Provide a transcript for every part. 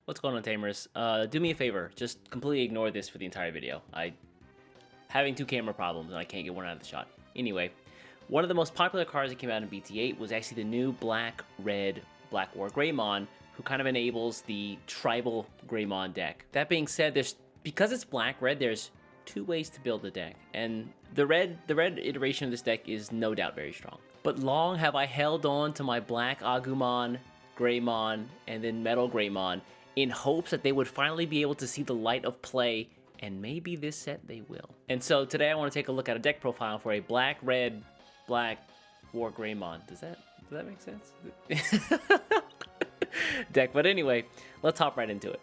What's going on, Tamers? Do me a favor, just completely ignore this for the entire video. Having two camera problems and I can't get one out of the shot. Anyway, one of the most popular cards that came out in BT8 was actually the new Black-Red Black War Greymon, who kind of enables the tribal Greymon deck. That being said, because it's Black-Red, there's two ways to build the deck, and the red iteration of this deck is no doubt very strong. But long have I held on to my Black Agumon, Greymon, and then Metal Greymon in hopes that they would finally be able to see the light of play, and maybe this set they will. And so today I want to take a look at a deck profile for a Black-Red Black War Greymon. Does that make sense? Deck, but anyway, let's hop right into it.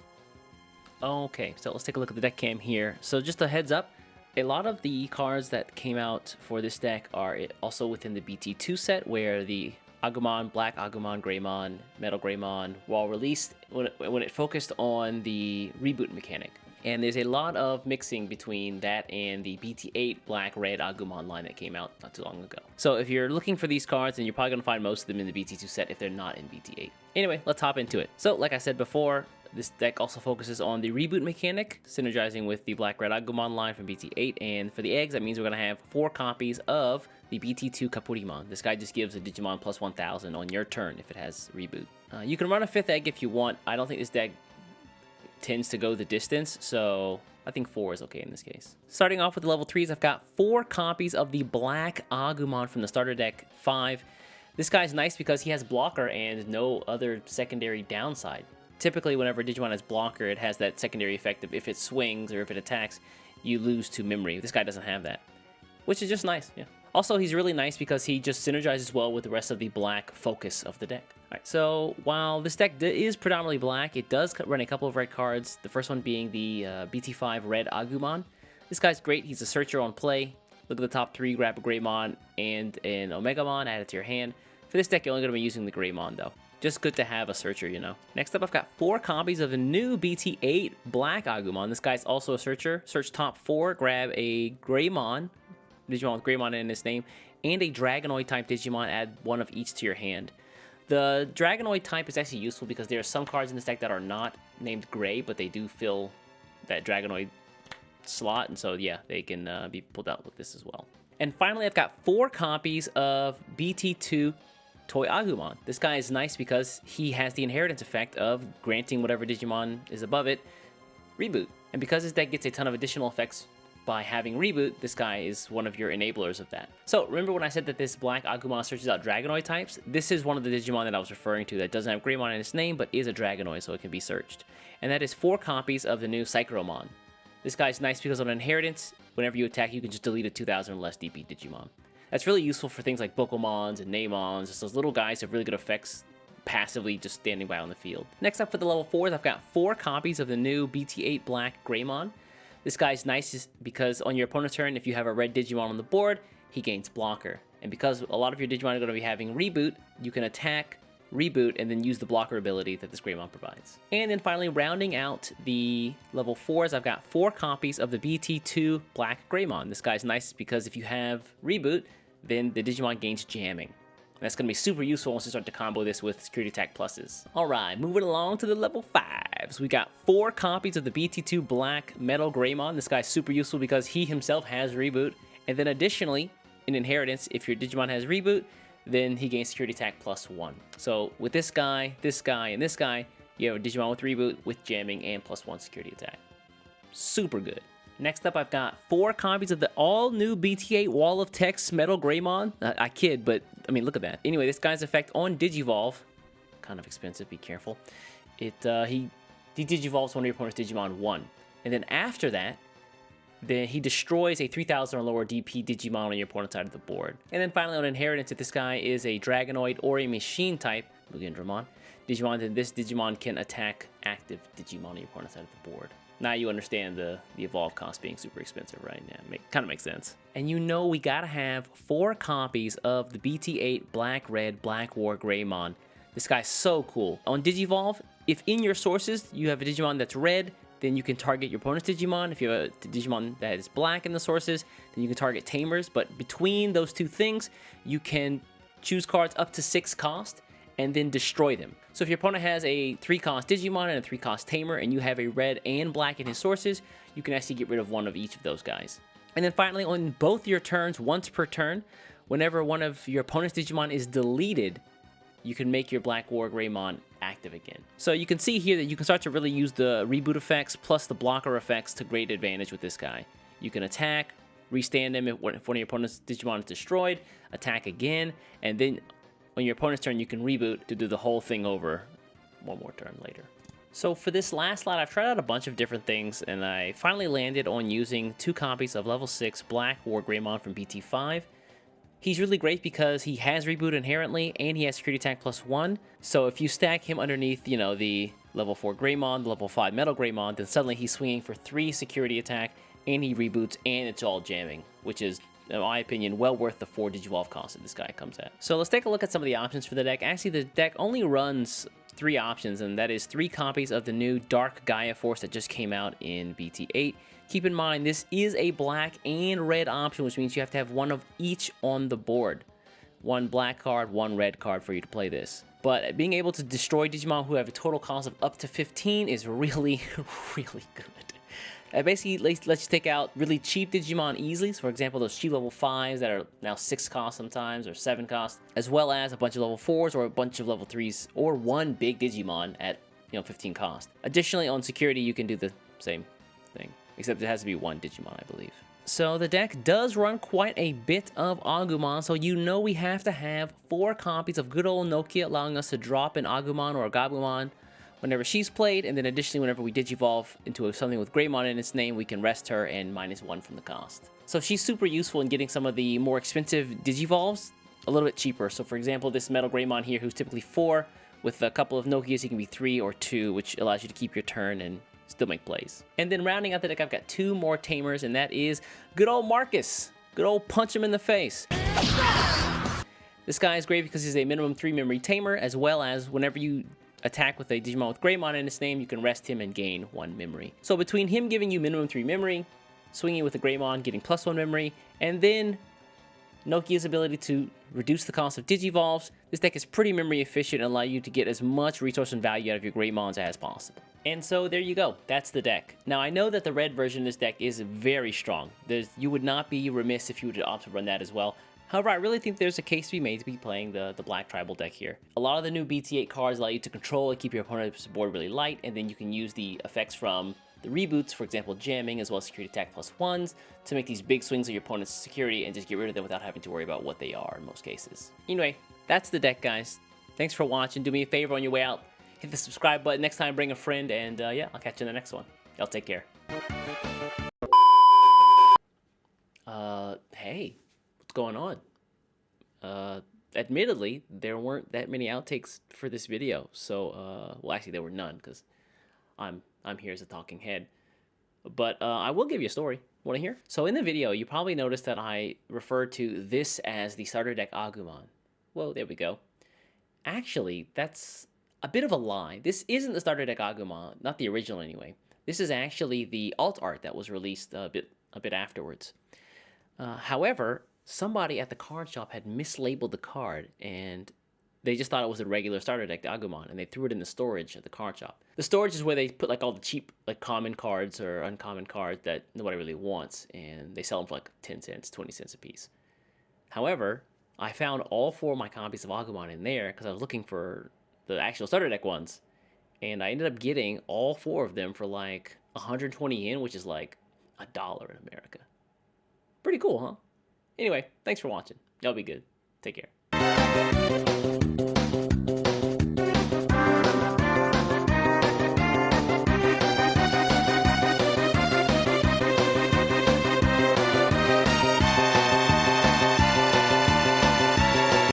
Okay, so let's take a look at the deck cam here. So just a heads up, a lot of the cards that came out for this deck are also within the BT2 set, where the Agumon, Black Agumon, Greymon, Metal Greymon were all released when it focused on the reboot mechanic. And there's a lot of mixing between that and the BT8 Black-Red Agumon line that came out not too long ago. So if you're looking for these cards, then you're probably going to find most of them in the BT2 set if they're not in BT8. Anyway, let's hop into it. So like I said before, this deck also focuses on the reboot mechanic, synergizing with the Black-Red Agumon line from BT8. And for the eggs, that means we're going to have 4 copies of the BT2 Kapurimon. This guy just gives a Digimon plus 1000 on your turn if it has reboot. You can run a 5th egg if you want. I don't think this deck tends to go the distance, so I think 4 is okay in this case. Starting off with the level 3s, I've got 4 copies of the Black Agumon from the starter deck 5. This guy's nice because he has blocker and no other secondary downside. Typically, whenever Digimon has blocker, it has that secondary effect of if it swings or if it attacks, you lose to memory. This guy doesn't have that, which is just nice, yeah. Also, he's really nice because he just synergizes well with the rest of the black focus of the deck. Alright, so while this deck is predominantly black, it does run a couple of red cards. The first one being the BT5 Red Agumon. This guy's great. He's a searcher on play. Look at the top 3, grab a Greymon and an Omegamon, add it to your hand. For this deck, you're only going to be using the Greymon, though. Just good to have a searcher, you know. Next up, I've got 4 copies of the new BT8 Black Agumon. This guy's also a searcher. Search top 4, grab a Greymon, Digimon with Greymon in his name, and a Dragonoid type Digimon, add 1 of each to your hand. The Dragonoid type is actually useful because there are some cards in this deck that are not named Gray, but they do fill that Dragonoid slot, and so yeah, they can be pulled out with this as well. And finally, I've got 4 copies of BT2 Toy Agumon. This guy is nice because he has the inheritance effect of granting whatever Digimon is above it reboot. And because this deck gets a ton of additional effects by having reboot, this guy is one of your enablers of that. So remember when I said that this Black Agumon searches out Dragonoid types? This is one of the Digimon that I was referring to that doesn't have Greymon in its name, but is a Dragonoid, so it can be searched. And that is 4 copies of the new Psychromon. This guy's nice because on inheritance, whenever you attack, you can just delete a 2000 or less DP Digimon. That's really useful for things like Bokomons and Neimons, just those little guys have really good effects passively just standing by on the field. Next up for the level 4s, I've got 4 copies of the new BT8 Black Greymon. This guy's nice because on your opponent's turn, if you have a red Digimon on the board, he gains blocker. And because a lot of your Digimon are going to be having reboot, you can attack, reboot, and then use the blocker ability that this Greymon provides. And then finally, rounding out the level 4s, I've got 4 copies of the BT2 Black Greymon. This guy's nice because if you have reboot, then the Digimon gains jamming. That's going to be super useful once you start to combo this with security attack pluses. Alright, moving along to the level 5s. We got 4 copies of the BT2 Black Metal Greymon. This guy's super useful because he himself has reboot. And then additionally, in inheritance, if your Digimon has reboot, then he gains security attack +1. So with this guy, and this guy, you have a Digimon with reboot, with jamming, and +1 security attack. Super good. Next up, I've got 4 copies of the all-new BT8 Wall of Text Metal Greymon. I kid, but, I mean, look at that. Anyway, this guy's effect on Digivolve, kind of expensive, be careful. He Digivolves one of your opponent's Digimon 1. And then after that, then he destroys a 3000 or lower DP Digimon on your opponent's side of the board. And then finally, on inheritance, if this guy is a Dragonoid or a Machine type, Mugindramon, Digimon, then this Digimon can attack active Digimon on your opponent's side of the board. Now you understand the evolve cost being super expensive, right? Yeah, kind of makes sense. And you know we gotta have 4 copies of the BT8 Black-Red Black War Greymon. This guy's so cool. On Digivolve, if in your sources you have a Digimon that's red, then you can target your opponent's Digimon. If you have a Digimon that is black in the sources, then you can target Tamers. But between those two things, you can choose cards up to 6 cost and then destroy them. So if your opponent has a 3-cost Digimon and a 3-cost Tamer, and you have a red and black in his sources, you can actually get rid of one of each of those guys. And then finally, on both your turns, once per turn, whenever one of your opponent's Digimon is deleted, you can make your Black War Greymon active again. So you can see here that you can start to really use the reboot effects plus the blocker effects to great advantage with this guy. You can attack, restand him if one of your opponent's Digimon is destroyed, attack again, and then on your opponent's turn, you can reboot to do the whole thing over one more turn later. So for this last lot, I've tried out a bunch of different things, and I finally landed on using 2 copies of level 6 Black War Greymon from BT5. He's really great because he has reboot inherently, and he has security attack +1. So if you stack him underneath, you know, the level 4 Greymon, the level 5 Metal Greymon, then suddenly he's swinging for 3 security attack, and he reboots, and it's all jamming, which is, in my opinion, well worth the 4 Digivolve cost that this guy comes at. So let's take a look at some of the options for the deck. Actually, the deck only runs 3 options, and that is 3 copies of the new Dark Gaia Force that just came out in BT8. Keep in mind, this is a black and red option, which means you have to have one of each on the board. 1 black card, 1 red card for you to play this. But being able to destroy Digimon who have a total cost of up to 15 is really, really good. Basically, let's you take out really cheap Digimon easily. So for example, those cheap level 5s that are now 6 cost sometimes, or 7 cost, as well as a bunch of level 4s or a bunch of level 3s, or 1 big Digimon at 15 cost. Additionally, on security, you can do the same thing, except it has to be 1 Digimon, I believe. So the deck does run quite a bit of Agumon, so we have to have 4 copies of good old Nokia, allowing us to drop an Agumon or a Gabumon whenever she's played, and then additionally whenever we Digivolve into something with Greymon in its name, we can rest her and -1 from the cost. So she's super useful in getting some of the more expensive Digivolves a little bit cheaper. So for example, this Metal Greymon here, who's typically 4, with a couple of Nokias, he can be 3 or 2, which allows you to keep your turn and still make plays. And then rounding out the deck, I've got 2 more Tamers, and that is good old Marcus. Good old punch him in the face. This guy is great because he's a minimum 3 memory Tamer, as well as whenever you attack with a Digimon with Greymon in its name, you can rest him and gain 1 memory. So between him giving you minimum 3 memory, swinging with a Greymon, getting +1 memory, and then Nokia's ability to reduce the cost of Digivolves, this deck is pretty memory efficient and allow you to get as much resource and value out of your Greymons as possible. And so there you go, that's the deck. Now I know that the red version of this deck is very strong. You would not be remiss if you would opt to run that as well. However, I really think there's a case to be made to be playing the black tribal deck here. A lot of the new BT8 cards allow you to control and keep your opponent's board really light, and then you can use the effects from the reboots, for example jamming, as well as security attack +1s, to make these big swings of your opponent's security and just get rid of them without having to worry about what they are in most cases. Anyway, that's the deck, guys. Thanks for watching. Do me a favor on your way out, hit the subscribe button. Next time, bring a friend, and yeah, I'll catch you in the next one. Y'all take care. Hey, what's going on? Admittedly, there weren't that many outtakes for this video, so, well, actually, there were none, because I'm here as a talking head. But I will give you a story. Want to hear? So in the video, you probably noticed that I referred to this as the starter deck Agumon. Whoa, there we go. Actually, that's a bit of a lie. This isn't the starter deck Agumon, not the original anyway. This is actually the alt art that was released a bit afterwards. However, somebody at the card shop had mislabeled the card, and they just thought it was a regular starter deck, the Agumon, and they threw it in the storage at the card shop. The storage is where they put like all the cheap, like common cards or uncommon cards that nobody really wants, and they sell them for like 10 cents, 20 cents a piece. However, I found all 4 of my copies of Agumon in there because I was looking for the actual starter deck ones, and I ended up getting all 4 of them for like 120 yen, which is like $1 in America. Pretty cool, huh? Anyway, thanks for watching. Y'all be good. Take care.